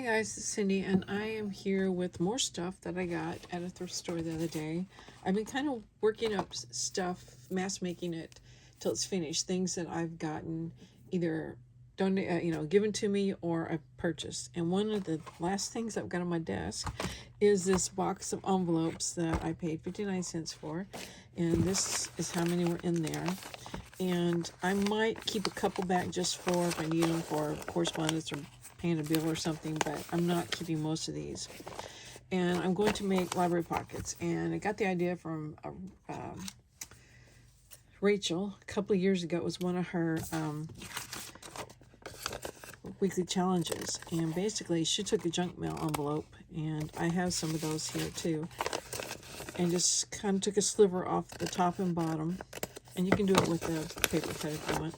Hey guys, it's Cindy, and I am here with more stuff that I got at a thrift store the other day. I've been kind of working up stuff, mass making it till it's finished. Things that I've gotten either given to me or I've purchased. And one of the last things I've got on my desk is this box of envelopes that I paid 59 cents for, and this is how many were in there. And I might keep a couple back just for if I need them for correspondence or paying a bill or something, but I'm not keeping most of these. And I'm going to make library pockets, and I got the idea from Rachel a couple of years ago. It was one of her weekly challenges, and basically she took a junk mail envelope, and I have some of those here too, and just kind of took a sliver off the top and bottom, and you can do it with a paper cut if you want.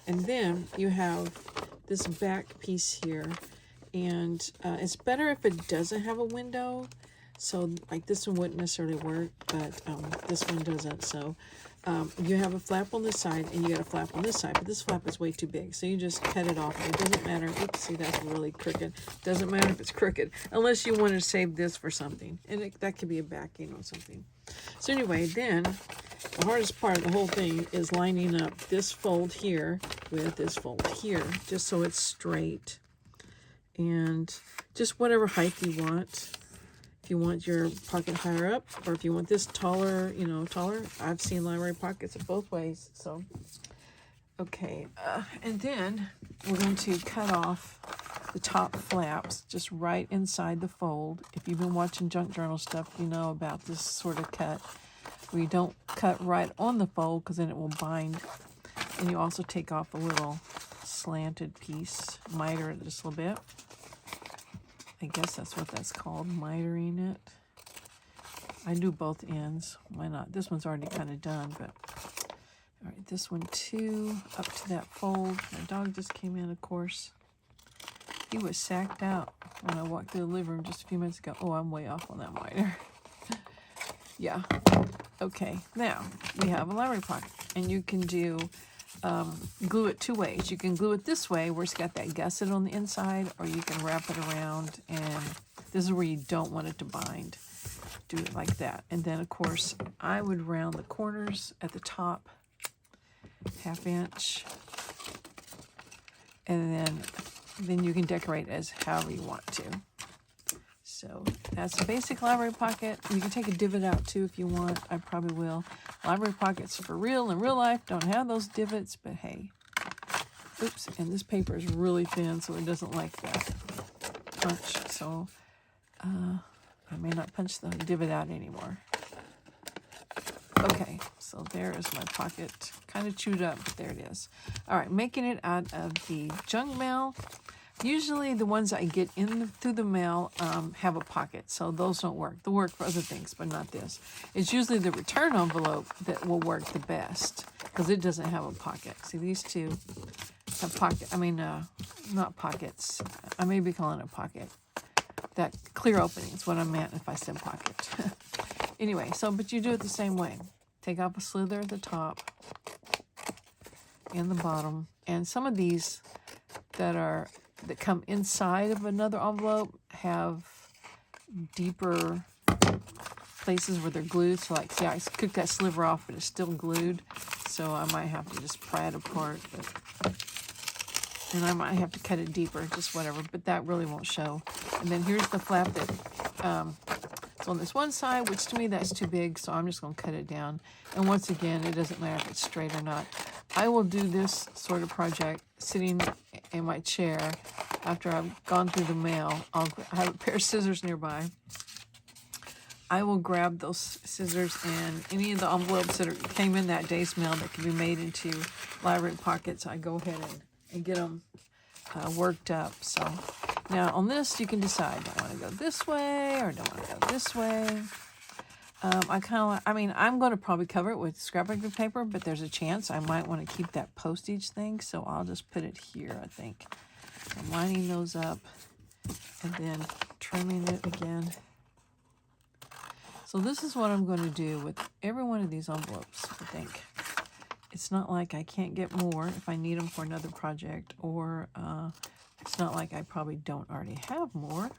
And then you have this back piece here, and it's better if it doesn't have a window. So like this one wouldn't necessarily work, but this one doesn't. So you have a flap on this side and you got a flap on this side, but this flap is way too big, so you just cut it off. It doesn't matter. Oops, see, that's really crooked. Doesn't matter if it's crooked unless you want to save this for something, and that could be a backing or something. So anyway, then the hardest part of the whole thing is lining up this fold here with this fold here, just so it's straight, and just whatever height you want. If you want your pocket higher up, or if you want this taller, taller. I've seen library pockets both ways. So, okay. And then we're going to cut off the top flaps just right inside the fold. If you've been watching junk journal stuff, you know about this sort of cut. We don't cut right on the fold because then it will bind. And you also take off a little slanted piece, miter it just a little bit. I guess that's what that's called, mitering it. I do both ends. Why not? This one's already kind of done, but all right, this one too, up to that fold. My dog just came in, of course. He was sacked out when I walked through the living room just a few minutes ago. Oh, I'm way off on that miter. Yeah. Okay, now we have a library pocket, and you can do glue it two ways. You can glue it this way where it's got that gusset on the inside, or you can wrap it around, and this is where you don't want it to bind. Do it like that. And then of course I would round the corners at the top 1/2 inch, and then you can decorate as however you want to. So that's a basic library pocket. You can take a divot out too if you want. I probably will. Library pockets for real in real life don't have those divots, but hey. Oops, and this paper is really thin, so it doesn't like that punch. So I may not punch the divot out anymore. Okay, so there is my pocket. Kind of chewed up, but there it is. All right, making it out of the junk mail. Usually the ones I get through the mail have a pocket, so those don't work. They'll work for other things, but not this. It's usually the return envelope that will work the best because it doesn't have a pocket. See, these two have pocket. I mean, not pockets. I may be calling it a pocket. That clear opening is what I meant if I said pocket. Anyway, but you do it the same way. Take off a slither at the top and the bottom, and some of these that come inside of another envelope have deeper places where they're glued. So like, see, I cooked that sliver off, but it's still glued. So I might have to just pry it apart. And I might have to cut it deeper, just whatever. But that really won't show. And then here's the flap that it's on this one side, which to me that's too big. So I'm just going to cut it down. And once again, it doesn't matter if it's straight or not. I will do this sort of project sitting in my chair after I've gone through the mail. I have a pair of scissors nearby. I will grab those scissors and any of the envelopes that came in that day's mail that can be made into library pockets, I go ahead and get them worked up. So now on this, you can decide, do I want to go this way or do I want to go this way? I'm going to probably cover it with scrapbook paper, but there's a chance I might want to keep that postage thing, so I'll just put it here, I think. I'm lining those up and then trimming it again. So this is what I'm going to do with every one of these envelopes, I think. It's not like I can't get more if I need them for another project, or It's not like I probably don't already have more.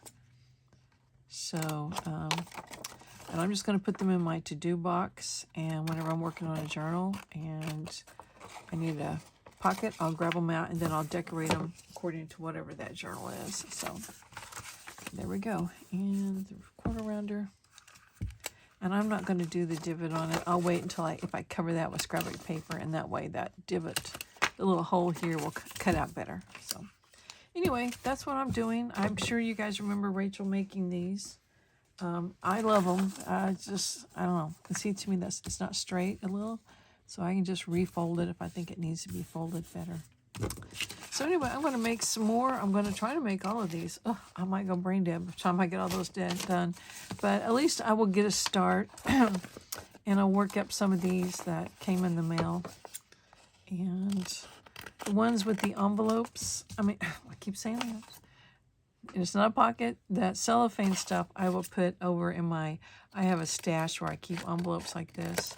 So, and I'm just going to put them in my to-do box, and whenever I'm working on a journal and I need a pocket, I'll grab them out, and then I'll decorate them according to whatever that journal is. So there we go. And the quarter rounder. And I'm not going to do the divot on it. I'll wait until if I cover that with scrapbook paper, and that way that divot, the little hole here, will cut out better. So anyway, that's what I'm doing. I'm sure you guys remember Rachel making these. I love them. I don't know. See, to me, it's not straight a little, so I can just refold it if I think it needs to be folded better. So anyway, I'm going to make some more. I'm going to try to make all of these. Oh, I might go brain dead by the time I get all those done. But at least I will get a start, and I'll work up some of these that came in the mail. And the ones with the envelopes, I mean, I keep saying that. It's not a pocket. That cellophane stuff I will put over in I have a stash where I keep envelopes like this.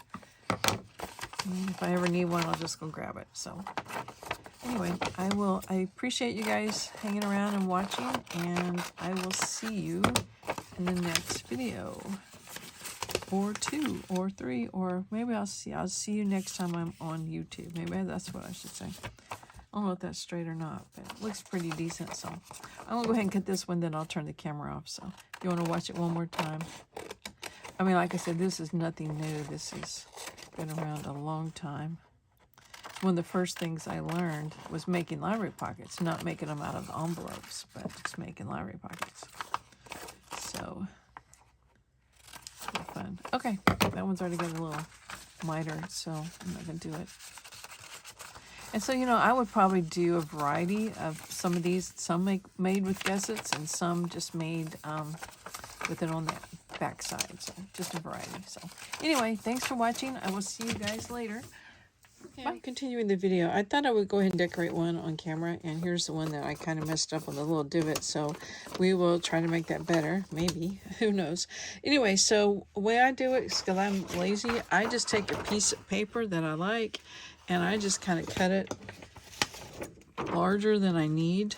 And if I ever need one, I'll just go grab it. So anyway, I appreciate you guys hanging around and watching, and I will see you in the next video. Or 2 or 3, or maybe I'll see you next time I'm on YouTube. Maybe that's what I should say. I don't know if that's straight or not, but it looks pretty decent. So I'm going to go ahead and cut this one, then I'll turn the camera off. So if you want to watch it one more time. I mean, like I said, this is nothing new. This has been around a long time. One of the first things I learned was making library pockets, not making them out of envelopes, but just making library pockets. So, fun. Okay, that one's already got a little miter, so I'm not going to do it. And so, I would probably do a variety of some of these. Some made with gussets, and some just made with it on the back side. So just a variety. So anyway, thanks for watching. I will see you guys later. Okay, bye. Continuing the video, I thought I would go ahead and decorate one on camera. And here's the one that I kind of messed up on the little divot. So we will try to make that better. Maybe. Who knows? Anyway, so the way I do it is because I'm lazy. I just take a piece of paper that I like, and I just kind of cut it larger than I need.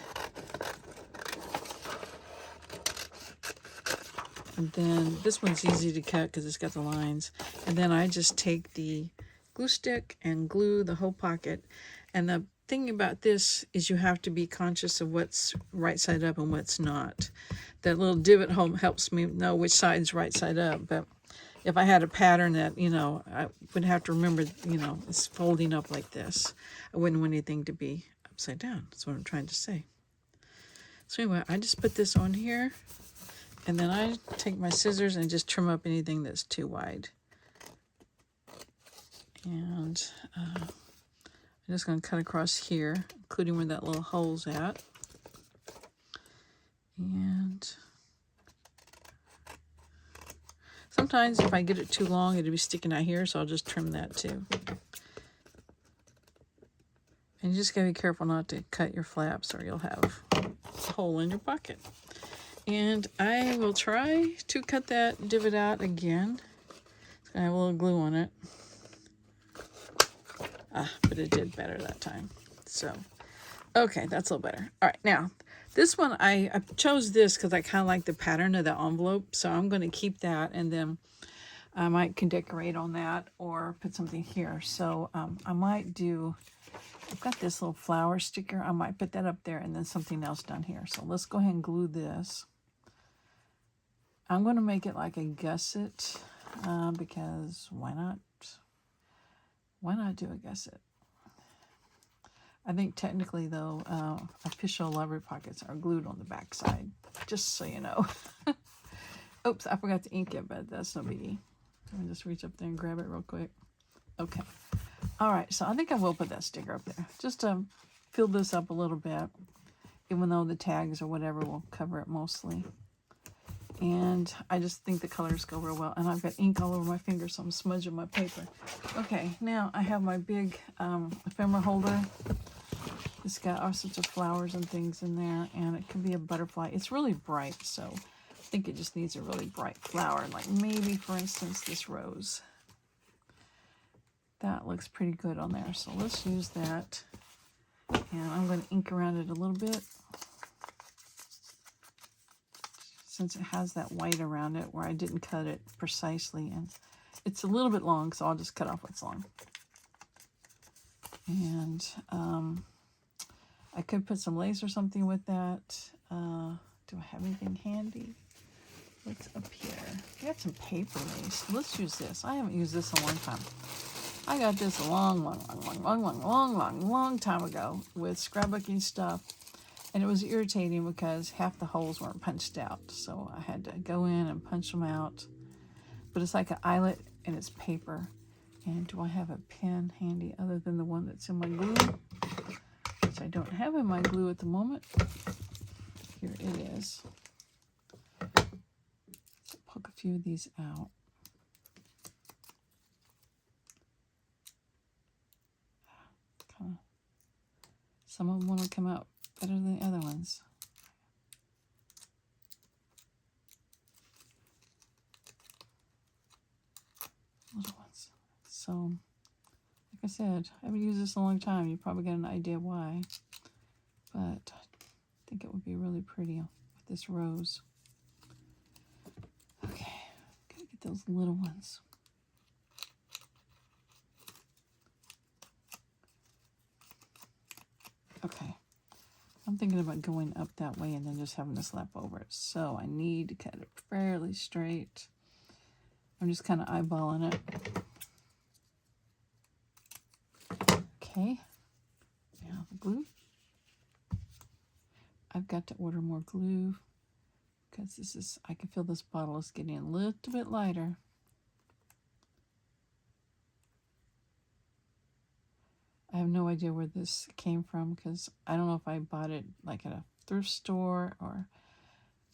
And then this one's easy to cut because it's got the lines. And then I just take the glue stick and glue the whole pocket. And the thing about this is you have to be conscious of what's right side up and what's not. That little divot hole helps me know which side's right side up. But if I had a pattern that, I would have to remember, it's folding up like this. I wouldn't want anything to be upside down. That's what I'm trying to say. So anyway, I just put this on here, and then I take my scissors and just trim up anything that's too wide. And I'm just going to cut across here, including where that little hole's at. And sometimes if I get it too long, it'll be sticking out here, so I'll just trim that too. And you just gotta be careful not to cut your flaps, or you'll have a hole in your pocket. And I will try to cut that divot out again. It's gonna have a little glue on it. But it did better that time. So, okay, that's a little better. All right, now, this one, I chose this because I kind of like the pattern of the envelope. So I'm going to keep that, and then I might can decorate on that or put something here. So I might do, I've got this little flower sticker. I might put that up there, and then something else down here. So let's go ahead and glue this. I'm going to make it like a gusset because why not? Why not do a gusset? I think technically, though, official library pockets are glued on the back side, just so you know. Oops, I forgot to ink it, but that's no biggie. Let me just reach up there and grab it real quick. Okay. All right, so I think I will put that sticker up there, just to fill this up a little bit, even though the tags or whatever will cover it mostly. And I just think the colors go real well. And I've got ink all over my fingers, so I'm smudging my paper. Okay, now I have my big ephemera holder. It's got all sorts of flowers and things in there, and it can be a butterfly. It's really bright, so I think it just needs a really bright flower. Like maybe, for instance, this rose. That looks pretty good on there, so let's use that. And I'm going to ink around it a little bit. since it has that white around it where I didn't cut it precisely. And it's a little bit long, so I'll just cut off what's long. And I could put some lace or something with that. Do I have anything handy? What's up here? I got some paper lace. Let's use this. I haven't used this in a long time. I got this a long time ago with scrapbooking stuff. And it was irritating because half the holes weren't punched out. So I had to go in and punch them out. But it's like an eyelet and it's paper. And do I have a pen handy other than the one that's in my glue? Which I don't have in my glue at the moment. Here it is. So poke a few of these out. Some of them want to come out better than the other ones. Little ones. So, like I said, I haven't used this in a long time. You probably got an idea why. But I think it would be really pretty with this rose. Okay, gotta get those little ones. Okay, I'm thinking about going up that way and then just having this lap over it. So I need to cut it fairly straight. I'm just kind of eyeballing it. Okay, now the glue. I've got to order more glue because this is, I can feel this bottle is getting a little bit lighter. I have no idea where this came from because I don't know if I bought it like at a thrift store or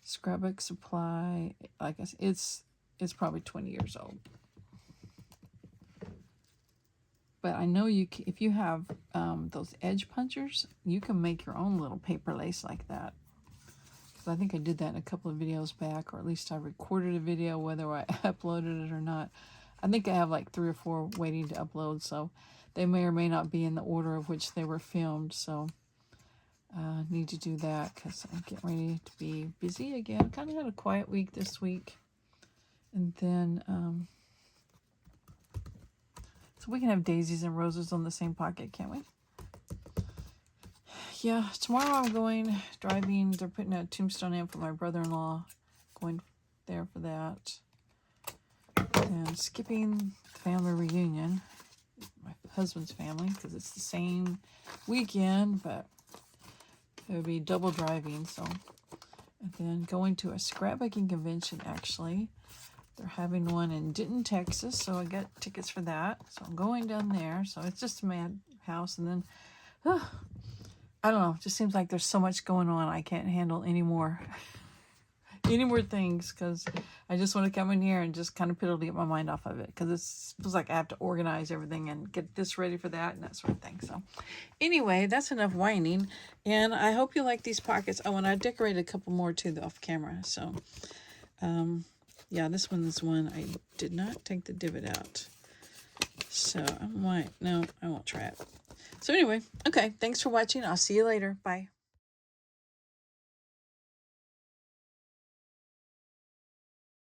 scrapbook supply. Like I said, it's probably 20 years old. But I know if you have those edge punchers, you can make your own little paper lace like that. Because I think I did that in a couple of videos back, or at least I recorded a video, whether I uploaded it or not. I think I have like 3 or 4 waiting to upload, so they may or may not be in the order of which they were filmed. So I need to do that because I'm getting ready to be busy again. Kind of had a quiet week this week. And then, so we can have daisies and roses on the same pocket, can't we? Yeah, tomorrow I'm driving. They're putting a tombstone in for my brother-in-law. Going there for that. And skipping family reunion. My husband's family, because it's the same weekend, but it would be double driving. So, and then going to a scrapbooking convention, actually. They're having one in Denton, Texas, so I got tickets for that. So I'm going down there. So it's just a madhouse. And then, I don't know. It just seems like there's so much going on. I can't handle any more things because I just want to come in here and just kind of piddle to get my mind off of it because it feels like I have to organize everything and get this ready for that and that sort of thing. So anyway, that's enough whining. And I hope you like these pockets. Oh, and I decorated a couple more too off camera. So, yeah, this one's one I did not take the divot out. So I might, no, I won't try it. So anyway, okay, thanks for watching. I'll see you later. Bye.